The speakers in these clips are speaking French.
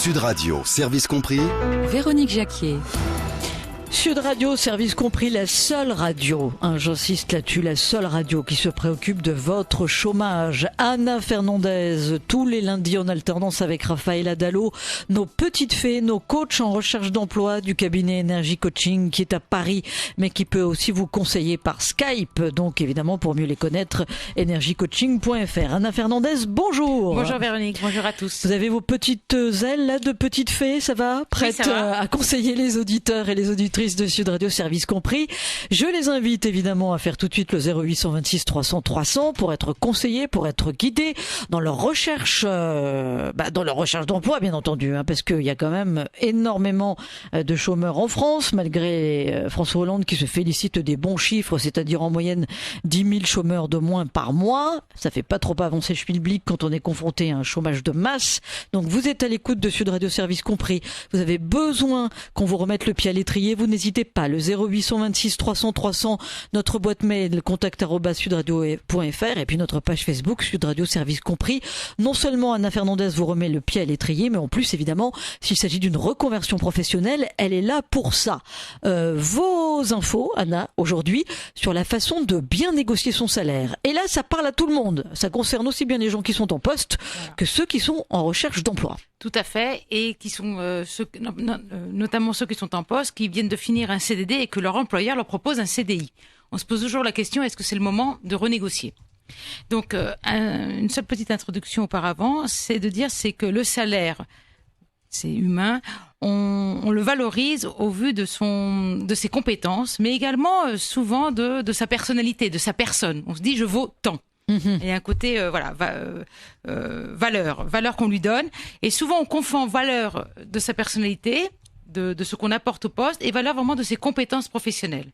Sud Radio, service compris. Véronique Jacquier. Sud Radio, service compris, la seule radio, j'insiste là-dessus, la seule radio qui se préoccupe de votre chômage. Anna Fernandez, tous les lundis en alternance avec Raphaël Dallo, nos petites fées, nos coachs en recherche d'emploi du cabinet Énergie Coaching qui est à Paris, mais qui peut aussi vous conseiller par Skype. Donc évidemment, pour mieux les connaître, energiecoaching.fr. Anna Fernandez, bonjour. Bonjour Véronique, bonjour à tous. Vous avez vos petites ailes là de petites fées, ça va? Prêtes oui, ça va. À conseiller les auditeurs et les auditrices de Sud Radio, service compris. Je les invite évidemment à faire tout de suite le 0826 300 300 pour être conseillés, pour être guidés dans leur recherche, d'emploi bien entendu, parce qu'il y a quand même énormément de chômeurs en France, malgré François Hollande qui se félicite des bons chiffres, c'est-à-dire en moyenne 10 000 chômeurs de moins par mois. Ça fait pas trop avancer schmilblick quand on est confronté à un chômage de masse. Donc vous êtes à l'écoute de Sud Radio, service compris. Vous avez besoin qu'on vous remette le pied à l'étrier. Vous n'hésitez pas, le 0826 300 300, notre boîte mail contact@sudradio.fr et puis notre page Facebook Sud Radio Service Compris. Non seulement Anna Fernandez vous remet le pied à l'étrier, mais en plus évidemment, s'il s'agit d'une reconversion professionnelle, elle est là pour ça. Vos infos, Anna, aujourd'hui, sur la façon de bien négocier son salaire. Et là, ça parle à tout le monde. Ça concerne aussi bien les gens qui sont en poste que ceux qui sont en recherche d'emploi. Tout à fait, et qui sont notamment ceux qui sont en poste, qui viennent de finir un CDD et que leur employeur leur propose un CDI. On se pose toujours la question, est-ce que c'est le moment de renégocier ? Donc, une seule petite introduction auparavant, c'est de dire c'est que le salaire, c'est humain, on le valorise au vu de ses compétences, mais également souvent de sa personnalité, de sa personne. On se dit je vaux tant. Il y a un côté valeur qu'on lui donne, et souvent on confond valeur de sa personnalité, de ce qu'on apporte au poste, et valeur vraiment de ses compétences professionnelles.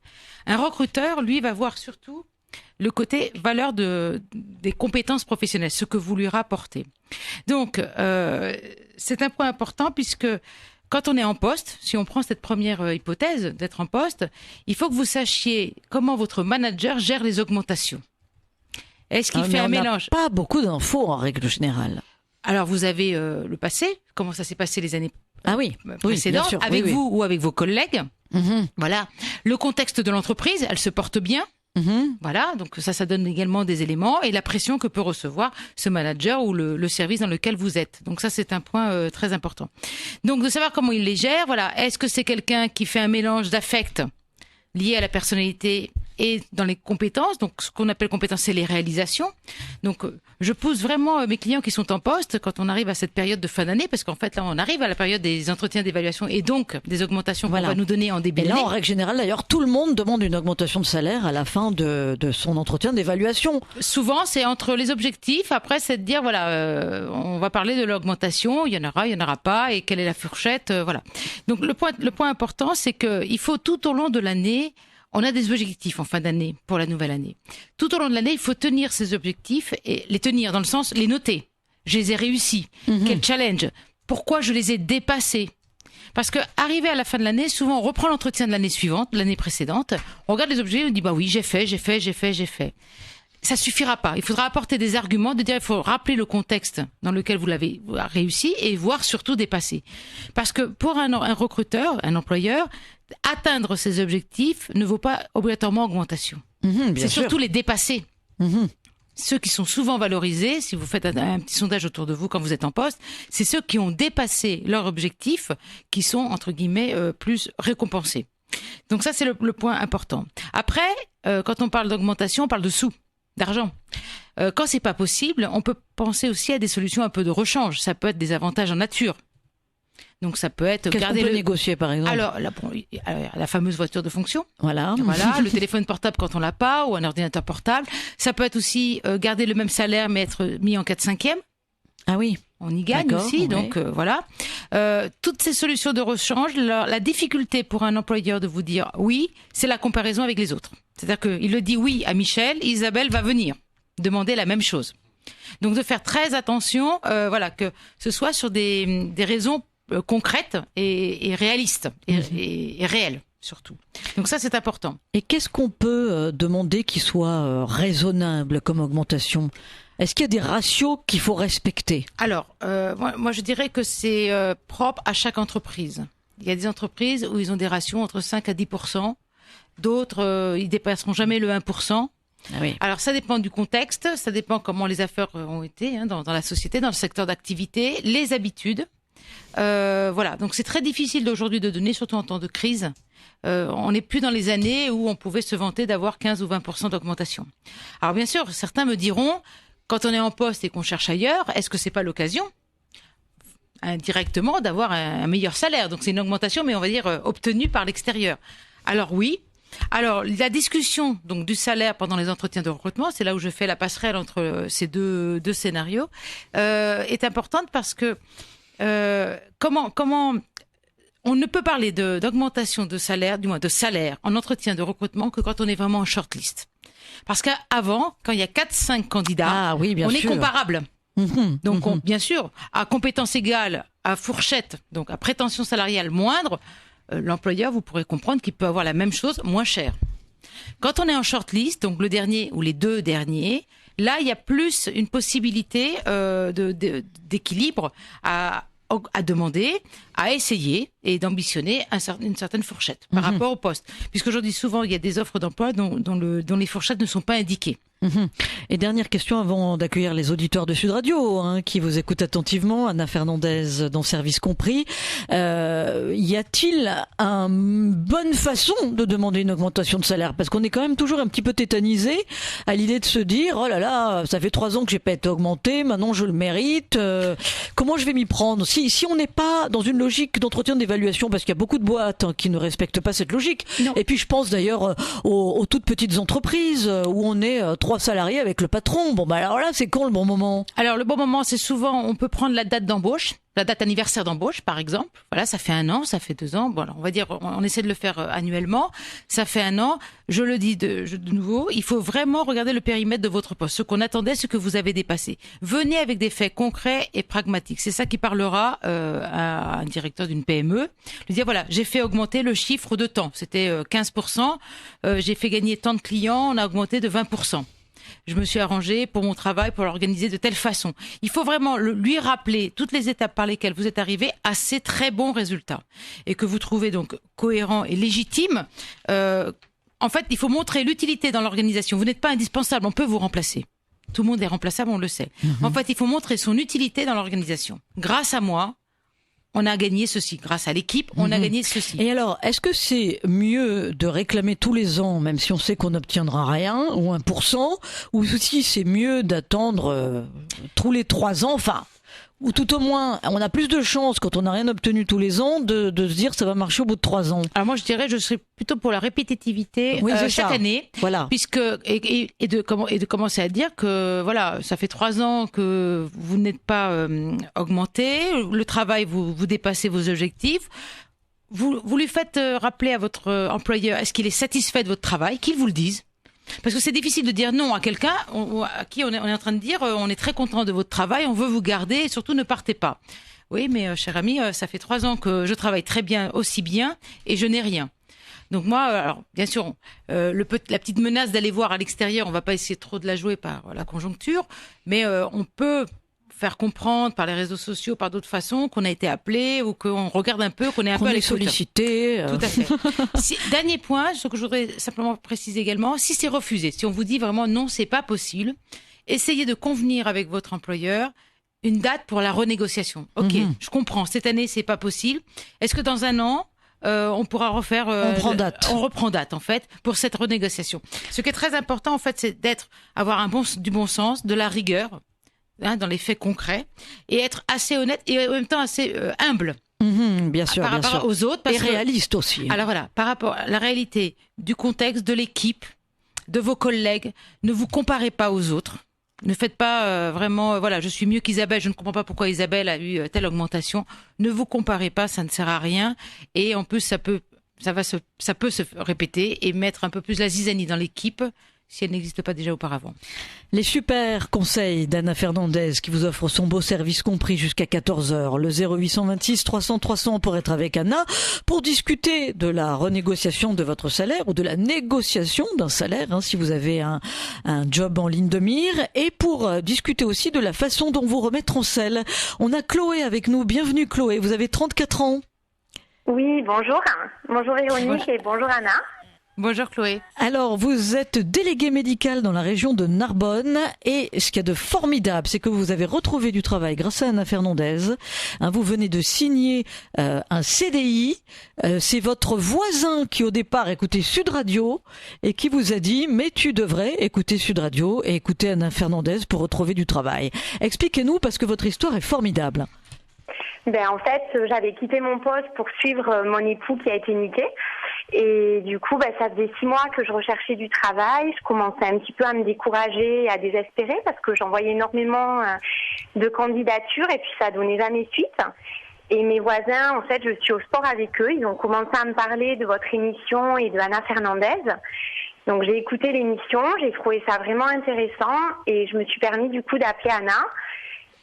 Un recruteur, lui, va voir surtout le côté valeur des compétences professionnelles, ce que vous lui rapportez. Donc c'est un point important, puisque quand on est en poste, si on prend cette première hypothèse d'être en poste, il faut que vous sachiez comment votre manager gère les augmentations. Est-ce qu'il fait un mélange ? On n'a pas beaucoup d'infos en règle générale. Alors vous avez le passé, comment ça s'est passé les années précédentes, bien sûr, avec vous ou avec vos collègues. Voilà. Le contexte de l'entreprise, elle se porte bien. Voilà, donc ça donne également des éléments, et la pression que peut recevoir ce manager ou le service dans lequel vous êtes. Donc ça, c'est un point très important. Donc de savoir comment il les gère. Voilà, est-ce que c'est quelqu'un qui fait un mélange d'affect lié à la personnalité et dans les compétences? Donc ce qu'on appelle compétences, c'est les réalisations. Donc je pousse vraiment mes clients qui sont en poste quand on arrive à cette période de fin d'année, parce qu'en fait là on arrive à la période des entretiens d'évaluation et donc des augmentations qu'on va nous donner en début d'année. Et là en règle générale d'ailleurs tout le monde demande une augmentation de salaire à la fin de son entretien d'évaluation. Souvent c'est entre les objectifs, après c'est de dire voilà on va parler de l'augmentation, il y en aura pas, et quelle est la fourchette, voilà. Donc le point important, c'est que il faut tout au long de l'année, on a des objectifs en fin d'année pour la nouvelle année. Tout au long de l'année, il faut tenir ces objectifs, et les tenir dans le sens, les noter. Je les ai réussis. Quel challenge ? Pourquoi je les ai dépassés ? Parce que arrivé à la fin de l'année, souvent on reprend l'entretien de l'année suivante, de l'année précédente, on regarde les objets, on dit bah oui, j'ai fait. Ça suffira pas. Il faudra apporter des arguments, de dire il faut rappeler le contexte dans lequel vous l'avez réussi et voir surtout dépasser. Parce que pour un recruteur, un employeur, atteindre ses objectifs ne vaut pas obligatoirement augmentation. C'est surtout les dépasser. Ceux qui sont souvent valorisés, si vous faites un petit sondage autour de vous quand vous êtes en poste, c'est ceux qui ont dépassé leur objectif qui sont, entre guillemets, plus récompensés. Donc ça, c'est le point important. Après, quand on parle d'augmentation, on parle de sous, d'argent. Quand c'est pas possible, on peut penser aussi à des solutions un peu de rechange. Ça peut être des avantages en nature. Donc ça peut être Qu'est-ce qu'on peut négocier par exemple ? Alors la fameuse voiture de fonction. Voilà, le téléphone portable quand on l'a pas, ou un ordinateur portable. Ça peut être aussi garder le même salaire mais être mis en 4/5e. Ah oui. On y gagne aussi, ouais. Donc voilà. Toutes ces solutions de rechange, la difficulté pour un employeur de vous dire oui, c'est la comparaison avec les autres. C'est-à-dire qu'il le dit oui à Michel, Isabelle va venir demander la même chose. Donc de faire très attention, que ce soit sur des raisons concrètes et réalistes et réelles surtout. Donc ça c'est important. Et qu'est-ce qu'on peut demander qui soit raisonnable comme augmentation ? Est-ce qu'il y a des ratios qu'il faut respecter? Alors, moi, je dirais que c'est propre à chaque entreprise. Il y a des entreprises où ils ont des ratios entre 5 à 10%. D'autres, ils dépasseront jamais le 1%. Ah oui. Alors, ça dépend du contexte, ça dépend comment les affaires ont été dans la société, dans le secteur d'activité, les habitudes. Voilà, donc c'est très difficile aujourd'hui de donner, surtout en temps de crise. On n'est plus dans les années où on pouvait se vanter d'avoir 15 ou 20% d'augmentation. Alors bien sûr, certains me diront, quand on est en poste et qu'on cherche ailleurs, est-ce que c'est pas l'occasion indirectement d'avoir un meilleur salaire? Donc c'est une augmentation, mais on va dire obtenue par l'extérieur. Alors oui. Alors la discussion donc du salaire pendant les entretiens de recrutement, c'est là où je fais la passerelle entre ces deux scénarios, est importante parce que comment on ne peut parler d'augmentation de salaire, du moins de salaire en entretien de recrutement que quand on est vraiment en shortlist. Parce qu'avant, quand il y a 4-5 candidats, on est comparable. Donc bien sûr, à compétences égales, à fourchette, donc à prétention salariale moindre, l'employeur, vous pourrez comprendre qu'il peut avoir la même chose moins cher. Quand on est en shortlist, donc le dernier ou les deux derniers, là, il y a plus une possibilité d'équilibre à demander, à essayer et d'ambitionner une certaine fourchette par rapport au poste. Puisqu'aujourd'hui, souvent, il y a des offres d'emploi dont les fourchettes ne sont pas indiquées. Et dernière question avant d'accueillir les auditeurs de Sud Radio qui vous écoutent attentivement, Anna Fernandez dans Service Compris. Y a-t-il une bonne façon de demander une augmentation de salaire? Parce qu'on est quand même toujours un petit peu tétanisé à l'idée de se dire oh là là, ça fait 3 ans que j'ai pas été augmenté, maintenant je le mérite. Comment je vais m'y prendre? Si on n'est pas dans une logique d'entretien d'évaluation, parce qu'il y a beaucoup de boîtes qui ne respectent pas cette logique. Non. Et puis je pense d'ailleurs aux toutes petites entreprises où on est 3 salariés avec le patron. Bon, bah alors là, c'est quand le bon moment? Alors, le bon moment, c'est souvent, on peut prendre la date d'embauche, la date anniversaire d'embauche, par exemple. Voilà, ça fait 1 an, ça fait 2 ans. Bon, alors, on va dire, on essaie de le faire annuellement. Ça fait 1 an. Je le dis de nouveau, il faut vraiment regarder le périmètre de votre poste, ce qu'on attendait, ce que vous avez dépassé. Venez avec des faits concrets et pragmatiques. C'est ça qui parlera à un directeur d'une PME. Lui dire, voilà, j'ai fait augmenter le chiffre de temps. C'était 15%. J'ai fait gagner tant de clients, on a augmenté de 20%. Je me suis arrangée pour mon travail, pour l'organiser de telle façon. Il faut vraiment lui rappeler toutes les étapes par lesquelles vous êtes arrivé à ces très bons résultats et que vous trouvez donc cohérent et légitime. En fait, il faut montrer l'utilité dans l'organisation. Vous n'êtes pas indispensable, on peut vous remplacer. Tout le monde est remplaçable, on le sait. En fait, il faut montrer son utilité dans l'organisation. Grâce à moi, on a gagné ceci. Grâce à l'équipe, on a gagné ceci. Et alors, est-ce que c'est mieux de réclamer tous les ans, même si on sait qu'on n'obtiendra rien, ou 1%, ou si c'est mieux d'attendre tous les 3 ans, enfin, ou tout au moins, on a plus de chances quand on n'a rien obtenu tous les ans de se dire ça va marcher au bout de 3 ans. Alors moi, je dirais, je serais plutôt pour la répétitivité chaque année, voilà. Puisque et de commencer à dire que voilà, ça fait 3 ans que vous n'êtes pas augmenté, le travail vous dépassez vos objectifs. Vous lui faites rappeler à votre employeur, est-ce qu'il est satisfait de votre travail, qu'il vous le dise. Parce que c'est difficile de dire non à quelqu'un à qui on est en train de dire on est très content de votre travail, on veut vous garder et surtout ne partez pas. Oui, mais cher ami, ça fait 3 ans que je travaille très bien, aussi bien, et je n'ai rien. Donc moi, alors bien sûr, la petite menace d'aller voir à l'extérieur, on va pas essayer trop de la jouer par la conjoncture, mais on peut faire comprendre par les réseaux sociaux, par d'autres façons, qu'on a été appelé ou qu'on regarde un peu, qu'on est un peu à l'écoute. Sollicité. Tout à fait. Dernier point, ce que je voudrais simplement préciser également, si c'est refusé, si on vous dit vraiment non, c'est pas possible, essayez de convenir avec votre employeur une date pour la renégociation. Ok, je comprends, cette année c'est pas possible. Est-ce que dans 1 an, on pourra refaire. On reprend date en fait pour cette renégociation. Ce qui est très important en fait, c'est avoir du bon sens, de la rigueur. Dans les faits concrets, et être assez honnête et en même temps assez humble. Bien sûr, par rapport aux autres. Et réaliste aussi. Alors voilà, par rapport à la réalité du contexte, de l'équipe, de vos collègues, ne vous comparez pas aux autres. Ne faites pas vraiment, voilà, je suis mieux qu'Isabelle, je ne comprends pas pourquoi Isabelle a eu telle augmentation. Ne vous comparez pas, ça ne sert à rien. Et en plus, ça peut se répéter et mettre un peu plus la zizanie dans l'équipe si elle n'existe pas déjà auparavant. Les super conseils d'Anna Fernandez qui vous offre son beau service compris jusqu'à 14h. Le 0826 300 300 pour être avec Anna, pour discuter de la renégociation de votre salaire ou de la négociation d'un salaire, si vous avez un job en ligne de mire, et pour discuter aussi de la façon dont vous remettre en selle. On a Chloé avec nous. Bienvenue Chloé, vous avez 34 ans. Oui, bonjour. Bonjour Véronique et bonjour Anna. Bonjour Chloé. Alors, vous êtes déléguée médicale dans la région de Narbonne et ce qu'il y a de formidable, c'est que vous avez retrouvé du travail grâce à Anna Fernandez. Vous venez de signer un CDI. C'est votre voisin qui au départ écoutait Sud Radio et qui vous a dit « mais tu devrais écouter Sud Radio et écouter Anna Fernandez pour retrouver du travail ». Expliquez-nous parce que votre histoire est formidable. En fait, j'avais quitté mon poste pour suivre mon époux qui a été muté. Et du coup, ça faisait 6 mois que je recherchais du travail. Je commençais un petit peu à me décourager, à désespérer parce que j'envoyais énormément de candidatures et puis ça donnait jamais suite. Et mes voisins, en fait, je suis au sport avec eux. Ils ont commencé à me parler de votre émission et de Anna Fernandez. Donc j'ai écouté l'émission, j'ai trouvé ça vraiment intéressant et je me suis permis du coup d'appeler Anna.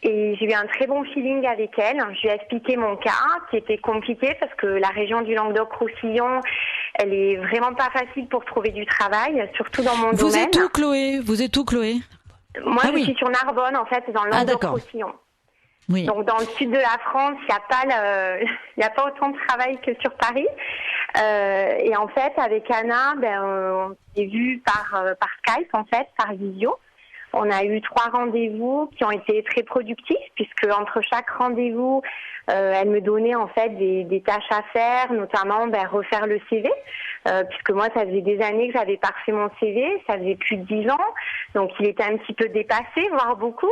Et j'ai eu un très bon feeling avec elle. Je lui ai expliqué mon cas, qui était compliqué parce que la région du Languedoc-Roussillon, elle est vraiment pas facile pour trouver du travail, surtout dans mon domaine. Vous êtes où, Chloé ? Moi, je suis sur Narbonne, en fait, dans le Languedoc-Roussillon. Oui. Donc, dans le sud de la France, il n'y a pas autant de travail que sur Paris. Et en fait, avec Anna, on s'est vu par Skype, en fait, par visio. On a eu 3 rendez-vous qui ont été très productifs puisque entre chaque rendez-vous, elle me donnait en fait des tâches à faire, notamment refaire le CV, puisque moi ça faisait des années que j'avais pas refait mon CV, ça faisait plus de 10 ans, donc il était un petit peu dépassé, voire beaucoup.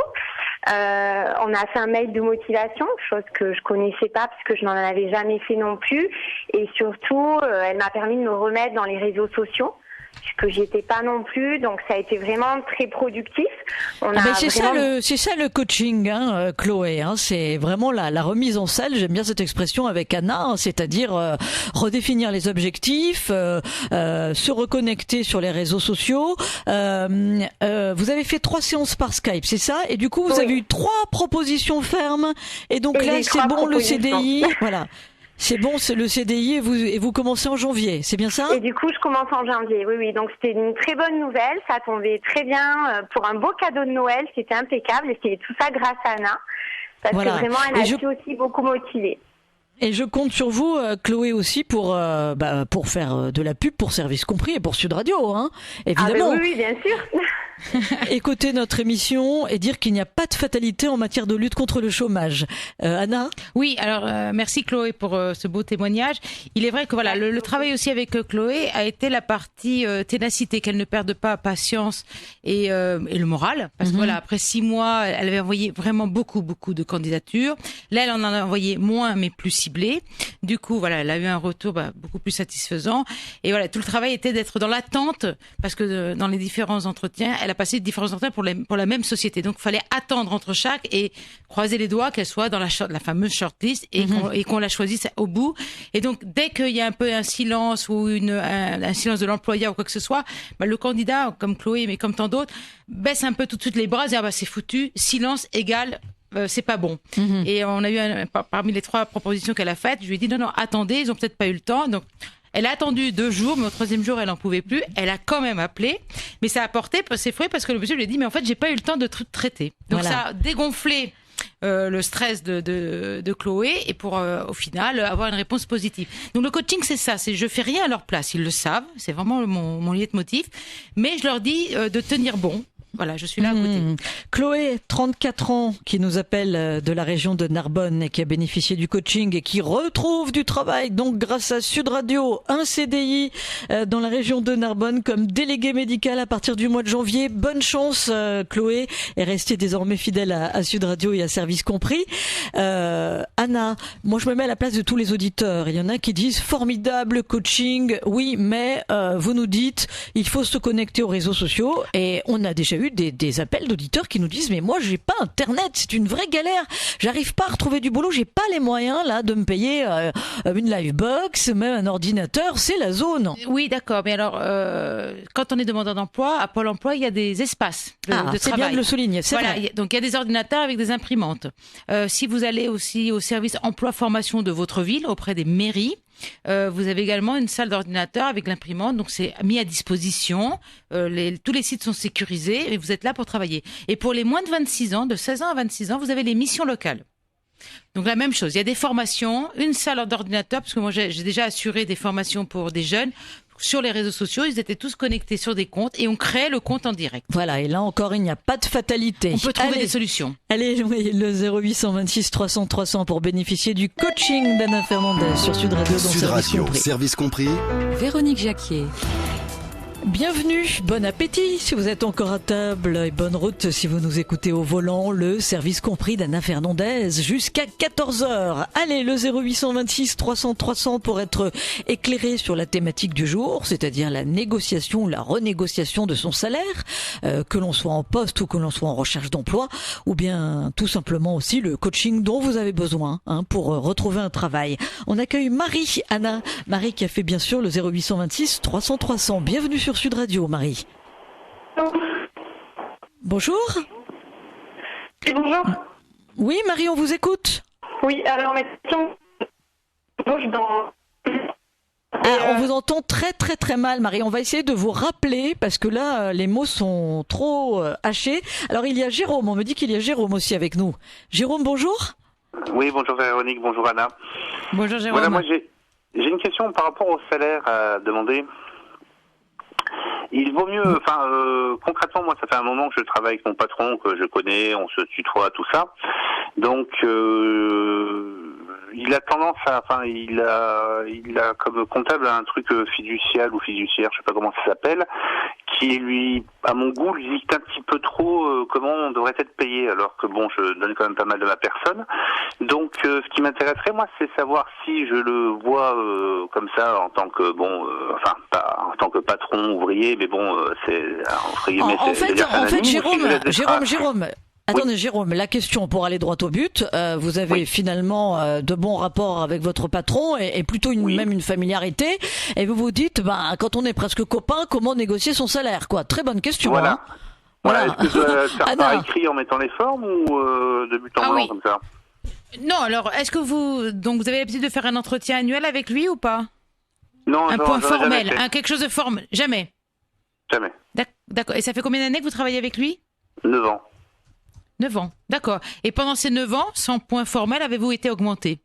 On a fait un mail de motivation, chose que je connaissais pas puisque je n'en avais jamais fait non plus, et surtout elle m'a permis de me remettre dans les réseaux sociaux, puisque j'y étais pas non plus, donc ça a été vraiment très productif. C'est ça le coaching, Chloé. C'est vraiment la remise en selle. J'aime bien cette expression avec Anna, c'est-à-dire redéfinir les objectifs, se reconnecter sur les réseaux sociaux. Vous avez fait 3 séances par Skype, c'est ça ? Et du coup, vous avez eu 3 propositions fermes. Et donc là, c'est bon le CDI. Voilà. C'est bon, c'est le CDI et vous commencez en janvier, c'est bien ça ? Et du coup, je commence en janvier, oui. Donc, c'était une très bonne nouvelle. Ça tombait très bien pour un beau cadeau de Noël. C'était impeccable. Et c'était tout ça grâce à Anna. Parce que vraiment, elle a été aussi beaucoup motivée. Et je compte sur vous, Chloé, aussi, pour faire de la pub pour Service Compris et pour Sud Radio, évidemment. Oui, bien sûr. Écouter notre émission et dire qu'il n'y a pas de fatalité en matière de lutte contre le chômage. Anna ? Oui, alors merci Chloé pour ce beau témoignage. Il est vrai que le travail aussi avec Chloé a été la partie ténacité, qu'elle ne perde pas patience et le moral. Parce que après 6 mois, elle avait envoyé vraiment beaucoup de candidatures. Là, elle en a envoyé moins, mais plus ciblées. Du coup, elle a eu un retour beaucoup plus satisfaisant. Et tout le travail était d'être dans l'attente, parce que dans les différents entretiens, elle a passé différents entretiens pour la même société. Donc, il fallait attendre entre chaque et croiser les doigts qu'elle soit dans la fameuse shortlist et qu'on la choisisse au bout. Et donc, dès qu'il y a un peu un silence ou un silence de l'employeur ou quoi que ce soit, le candidat, comme Chloé, mais comme tant d'autres, baisse un peu tout de suite les bras et dit c'est foutu, silence égale c'est pas bon. Et on a eu parmi les 3 propositions qu'elle a faites, je lui ai dit non, attendez, ils ont peut-être pas eu le temps. Donc, elle a attendu 2 jours, mais au 3e jour, elle en pouvait plus. Elle a quand même appelé, mais ça a porté ses fruits parce que le monsieur lui a dit, mais en fait, j'ai pas eu le temps de traiter. Donc ça a dégonflé le stress de Chloé et pour au final avoir une réponse positive. Donc le coaching, c'est ça, c'est je fais rien à leur place. Ils le savent, c'est vraiment mon leitmotiv, mais je leur dis de tenir bon. Voilà, je suis là à côté. Chloé, 34 ans, qui nous appelle de la région de Narbonne et qui a bénéficié du coaching et qui retrouve du travail, donc grâce à Sud Radio, un CDI dans la région de Narbonne comme délégué médical à partir du mois de janvier. Bonne chance, Chloé, et restez désormais fidèle à Sud Radio et à Service Compris. Anna, moi je me mets à la place de tous les auditeurs. Il y en a qui disent formidable coaching, oui, mais vous nous dites il faut se connecter aux réseaux sociaux et on a déjà eu eu des appels d'auditeurs qui nous disent mais moi j'ai pas internet, c'est une vraie galère, j'arrive pas à retrouver du boulot, j'ai pas les moyens là de me payer une Livebox, même un ordinateur, c'est la zone. Oui, d'accord, mais alors quand on est demandeur d'emploi, à Pôle emploi, il y a des espaces de travail. C'est bien de le souligner, c'est vrai. Donc il y a des ordinateurs avec des imprimantes. Si vous allez aussi au service emploi-formation de votre ville, auprès des mairies, vous avez également une salle d'ordinateur avec l'imprimante, donc c'est mis à disposition. Tous les sites sont sécurisés et vous êtes là pour travailler. Et pour les moins de 26 ans, de 16 ans à 26 ans, vous avez les missions locales. Donc la même chose, il y a des formations, une salle d'ordinateur, parce que moi j'ai déjà assuré des formations pour des jeunes. Sur les réseaux sociaux, ils étaient tous connectés sur des comptes et on crée le compte en direct. Voilà, et là encore, il n'y a pas de fatalité. On peut trouver des solutions. Allez, le 0826 300 300 pour bénéficier du coaching d'Anna Fernandez sur Sud Radio. Sud Radio, service compris. Véronique Jacquier. Bienvenue, bon appétit si vous êtes encore à table et bonne route si vous nous écoutez au volant. Le service compris d'Anna Fernandez jusqu'à 14h. Allez, le 0826 300 300 pour être éclairé sur la thématique du jour, c'est-à-dire la négociation ou la renégociation de son salaire, que l'on soit en poste ou que l'on soit en recherche d'emploi, ou bien tout simplement aussi le coaching dont vous avez besoin pour retrouver un travail. On accueille Marie, Anna. Marie qui a fait bien sûr le 0826 300 300. Bienvenue sur Sud Radio, Marie. Bonjour. Bonjour. Oui, Marie, on vous écoute. Oui, alors ma question... On vous entend très très très mal, Marie. On va essayer de vous rappeler parce que là, les mots sont trop hachés. Alors, il y a Jérôme. On me dit qu'il y a Jérôme aussi avec nous. Jérôme, bonjour. Oui, bonjour Véronique, bonjour Anna. Bonjour Jérôme. Voilà, moi j'ai une question par rapport au salaire à demander. Il vaut mieux, concrètement, moi, ça fait un moment que je travaille avec mon patron, que je connais, on se tutoie, tout ça. Donc, il a tendance il a comme comptable un truc fiducial ou fiduciaire, je sais pas comment ça s'appelle, qui lui, à mon goût, lui dicte un petit peu trop comment on devrait être payé, alors que bon, je donne quand même pas mal de ma personne. Donc, ce qui m'intéresserait, moi, c'est savoir si je le vois comme ça en tant que pas en tant que patron ouvrier, mais bon, c'est entre guillemets. En fait, Jérôme. Attendez, oui. Jérôme, la question pour aller droit au but, vous avez finalement de bons rapports avec votre patron et plutôt même une familiarité, et vous vous dites, quand on est presque copains, comment négocier son salaire, quoi. Très bonne question. Voilà. Hein. Voilà. Est-ce que je dois faire par écrit en mettant les formes ou de but en blanc comme ça? Non, alors, est-ce que vous avez l'habitude de faire un entretien annuel avec lui ou pas? Non, un point formel, quelque chose de formel. Jamais. Jamais. D'accord. Et ça fait combien d'années que vous travaillez avec lui? 9 ans. 9 ans, d'accord. Et pendant ces 9 ans, sans point formel, avez-vous été augmenté?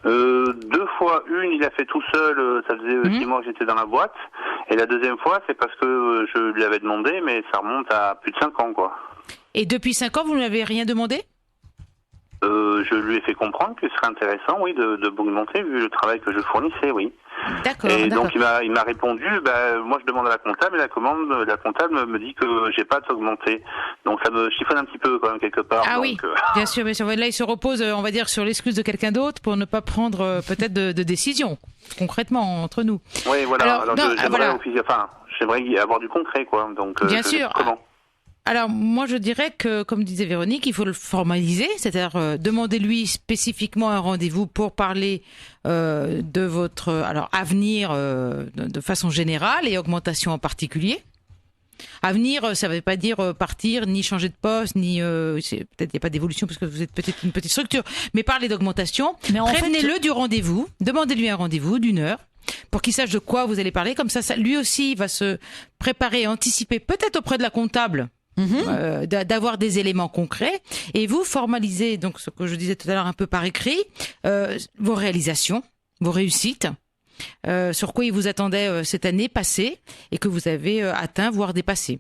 2 fois. Une, il a fait tout seul, ça faisait 6 mois que j'étais dans la boîte. Et la deuxième fois, c'est parce que je lui avais demandé, mais ça remonte à plus de 5 ans, quoi. Et depuis 5 ans, vous ne lui avez rien demandé? Je lui ai fait comprendre que ce serait intéressant, oui, de m'augmenter, vu le travail que je fournissais, oui. D'accord. Et donc il m'a répondu, moi je demande à la comptable et la comptable me dit que j'ai pas à t'augmenter. Donc ça me chiffonne un petit peu quand même quelque part. Ah donc, oui, bien sûr. Là il se repose, on va dire, sur l'excuse de quelqu'un d'autre pour ne pas prendre peut-être de décision, concrètement, entre nous. Oui, voilà. Alors j'aimerais avoir du concret, quoi. Donc bien sûr. Comment? Alors moi je dirais que, comme disait Véronique, il faut le formaliser, c'est-à-dire demander-lui spécifiquement un rendez-vous pour parler de votre avenir de façon générale et augmentation en particulier. Avenir, ça ne veut pas dire partir, ni changer de poste, ni peut-être il n'y a pas d'évolution parce que vous êtes peut-être une petite structure, mais parler d'augmentation. Prévenez-le du rendez-vous, demandez-lui un rendez-vous d'1 heure. Pour qu'il sache de quoi vous allez parler, comme ça lui aussi va se préparer, anticiper, peut-être auprès de la comptable. D'avoir des éléments concrets et vous formalisez donc ce que je disais tout à l'heure un peu par écrit, vos réalisations, vos réussites, sur quoi il vous attendait cette année passée et que vous avez atteint voire dépassé.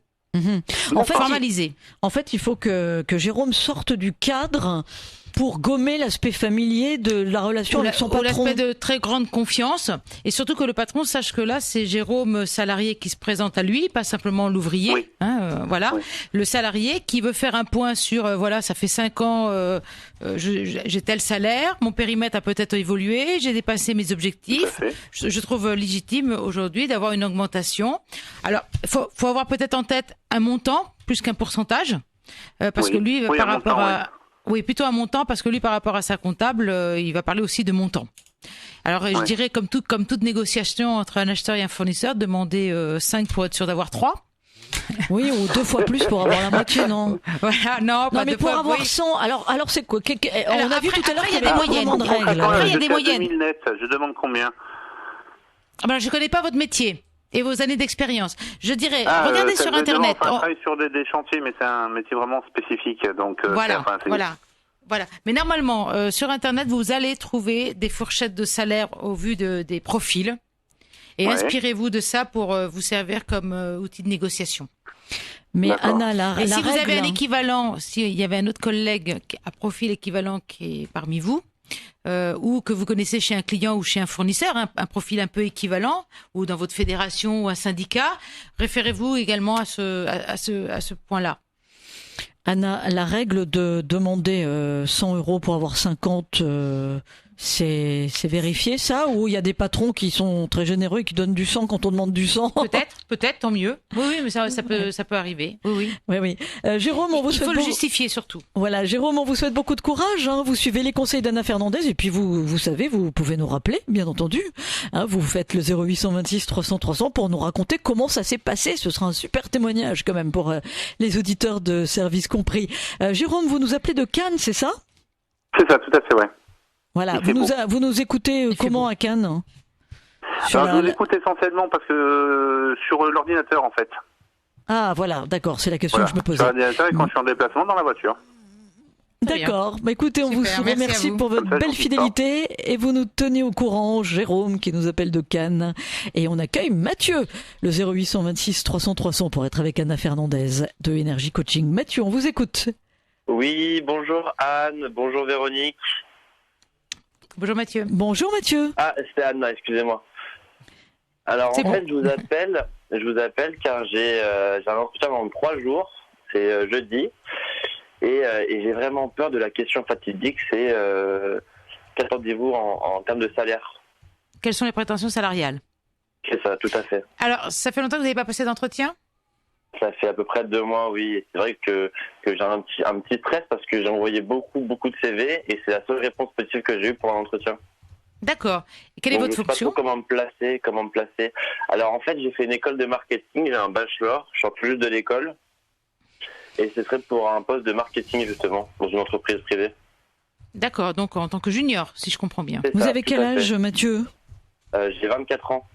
En fait, formaliser. En fait, il faut que Jérôme sorte du cadre pour gommer l'aspect familier de la relation avec son patron. L'aspect de très grande confiance, et surtout que le patron sache que là, c'est Jérôme salarié qui se présente à lui, pas simplement l'ouvrier. Oui. Voilà, Oui. le salarié qui veut faire un point sur voilà, ça fait 5 ans, j'ai tel salaire, mon périmètre a peut-être évolué, j'ai dépassé mes objectifs. Je trouve légitime aujourd'hui d'avoir une augmentation. Alors, faut avoir peut-être en tête un montant plus qu'un pourcentage, parce que lui, par rapport à oui, plutôt un montant, parce que lui, par rapport à sa comptable, il va parler aussi de montant. Alors, je dirais, comme toute négociation entre un acheteur et un fournisseur, demander 5 pour être sûr d'avoir 3. Oui, ou 2 fois plus pour avoir la moitié, non? Voilà, non, pas mais deux pour fois, avoir oui. 100, alors c'est quoi? On Alors, a vu tout à l'heure après, qu'il y il y a avait des moyennes. énormément de règles. Après, il y a des Je fais moyennes. 2000 net, je demande combien? Je connais pas votre métier et vos années d'expérience. Je dirais, Ah, regardez sur Internet. Je travaille sur des chantiers, mais c'est un métier vraiment spécifique. Donc, Voilà. Mais normalement, sur Internet, vous allez trouver des fourchettes de salaire au vu des profils. Et inspirez-vous de ça pour vous servir comme outil de négociation. Mais D'accord. Anna, Et si vous règle, avez un équivalent, s'il y avait un autre collègue à profil équivalent qui est parmi vous, ou que vous connaissez chez un client ou chez un fournisseur, un profil un peu équivalent, ou dans votre fédération ou un syndicat, référez-vous également à ce point-là. Anna, la règle de demander 100 € pour avoir 50, c'est vérifié ça? Ou il y a des patrons qui sont très généreux et qui donnent du sang quand on demande du sang? Peut-être, tant mieux. Oui, mais ça peut arriver. Oui. Oui. Jérôme, on vous souhaite Il faut le justifier surtout. Voilà, Jérôme, on vous souhaite beaucoup de courage. Hein. Vous suivez les conseils d'Anna Fernandez et puis vous savez, vous pouvez nous rappeler, bien entendu. Hein, vous faites le 0826 300 300 pour nous raconter comment ça s'est passé. Ce sera un super témoignage quand même pour les auditeurs de Service Compris. Jérôme, vous nous appelez de Cannes, c'est ça? C'est ça, tout à fait, ouais. Voilà, vous nous écoutez comment à Cannes? Alors, je vous écoute essentiellement parce que sur l'ordinateur, en fait. Ah, voilà, d'accord, c'est la question que je me posais. Sur l'ordinateur et quand je suis en déplacement dans la voiture. D'accord. Écoutez, on Super, vous remercie pour votre belle fidélité et vous nous tenez au courant. Jérôme qui nous appelle de Cannes et on accueille Mathieu, le 0826 300 300 pour être avec Anna Fernandez de Énergie Coaching. Mathieu, on vous écoute. Oui, bonjour Anne, bonjour Véronique. Bonjour Mathieu. Bonjour Mathieu. Ah, c'est Anna, excusez-moi. Alors en fait, je vous appelle car j'ai un entretien dans 3 jours, c'est jeudi, et j'ai vraiment peur de la question fatidique, c'est qu'attendez-vous en termes de salaire? Quelles sont les prétentions salariales? C'est ça, tout à fait. Alors, ça fait longtemps que vous n'avez pas passé d'entretien? Ça fait à peu près 2 mois, oui. Et c'est vrai que j'ai un petit stress parce que j'ai envoyé beaucoup de CV et c'est la seule réponse positive que j'ai eue pour un entretien. D'accord. Et quelle est votre fonction? Je ne sais pas trop comment me placer. Alors en fait, j'ai fait une école de marketing, j'ai un bachelor, je sors tout juste de l'école. Et ce serait pour un poste de marketing justement, dans une entreprise privée. D'accord, donc en tant que junior, si je comprends bien. Vous avez quel âge, Mathieu? J'ai 24 ans.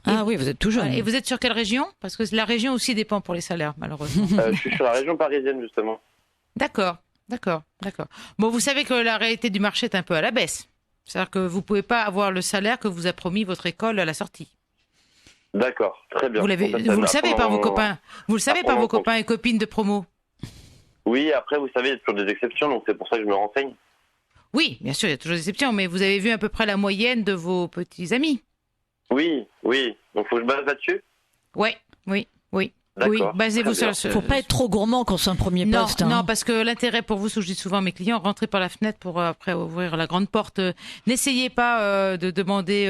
Ah oui, vous êtes tout jeune. Et vous êtes sur quelle région? Parce que la région aussi dépend pour les salaires, malheureusement. Je suis sur la région parisienne, justement. D'accord. Bon, vous savez que la réalité du marché est un peu à la baisse. C'est-à-dire que vous ne pouvez pas avoir le salaire que vous a promis votre école à la sortie. D'accord, très bien. Vous le savez par vos copains. Vous le savez par vos copains et copines de promo. Oui, après, vous savez, il y a toujours des exceptions, donc c'est pour ça que je me renseigne. Oui, bien sûr, il y a toujours des exceptions, mais vous avez vu à peu près la moyenne de vos petits amis. Oui. Donc, faut que je base là-dessus? Oui. D'accord, Oui, basez-vous sur Il ne faut pas être trop gourmand quand c'est un premier poste. Non, parce que l'intérêt pour vous, ce que je dis souvent à mes clients, rentrez par la fenêtre pour après ouvrir la grande porte. N'essayez pas de demander,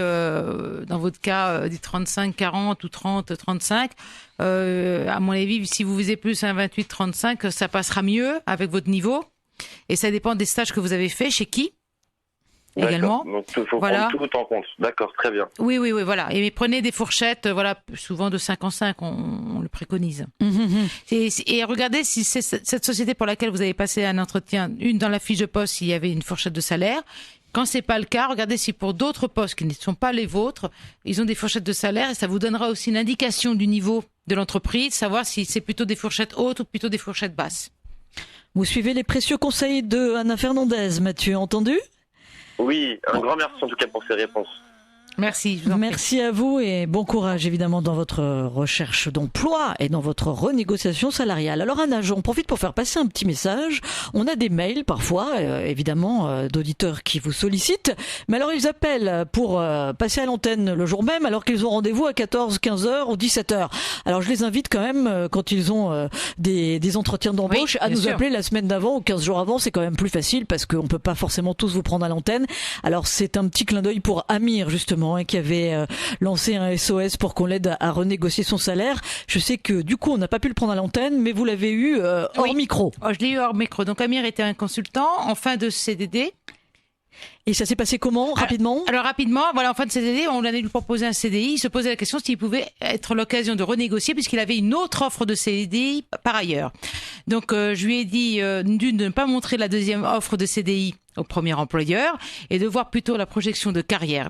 dans votre cas, des 35, 40 ou 30, 35. À mon avis, si vous visez plus un 28, 35, ça passera mieux avec votre niveau. Et ça dépend des stages que vous avez fait, chez qui également. Donc, il faut prendre tout en compte. D'accord, très bien. Oui, voilà. Et prenez des fourchettes, souvent de 5 en 5, on le préconise. Et regardez si c'est cette société pour laquelle vous avez passé un entretien, dans la fiche de poste, s'il y avait une fourchette de salaire. Quand c'est pas le cas, regardez si pour d'autres postes qui ne sont pas les vôtres, ils ont des fourchettes de salaire et ça vous donnera aussi une indication du niveau de l'entreprise, savoir si c'est plutôt des fourchettes hautes ou plutôt des fourchettes basses. Vous suivez les précieux conseils de Anna Fernandez, Mathieu, entendu? Oui, un grand merci en tout cas pour ces réponses. Merci. Merci à vous et bon courage évidemment dans votre recherche d'emploi et dans votre renégociation salariale. Alors Anna, j'en profite pour faire passer un petit message. On a des mails parfois, évidemment, d'auditeurs qui vous sollicitent. Mais alors ils appellent pour passer à l'antenne le jour même alors qu'ils ont rendez-vous à 14, 15h ou 17h. Alors je les invite quand même, quand ils ont des entretiens d'embauche, à nous appeler la semaine d'avant ou 15 jours avant. C'est quand même plus facile parce qu'on peut pas forcément tous vous prendre à l'antenne. Alors c'est un petit clin d'œil pour Amir justement, qui avait lancé un SOS pour qu'on l'aide à renégocier son salaire. Je sais que du coup on n'a pas pu le prendre à l'antenne, mais vous l'avez eu hors micro. Oh, je l'ai eu hors micro. Donc Amir était un consultant en fin de CDD. Et ça s'est passé comment, rapidement ? Alors rapidement, voilà, en fin de CDD, on allait lui proposer un CDI. Il se posait la question s'il pouvait être l'occasion de renégocier puisqu'il avait une autre offre de CDI par ailleurs. Donc je lui ai dit d'une de ne pas montrer la deuxième offre de CDI au premier employeur et de voir plutôt la projection de carrière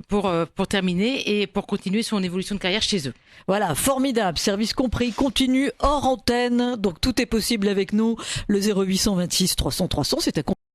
pour terminer et pour continuer son évolution de carrière chez eux. Voilà, formidable, service compris, continue hors antenne, donc tout est possible avec nous, le 0826 300 300, c'est à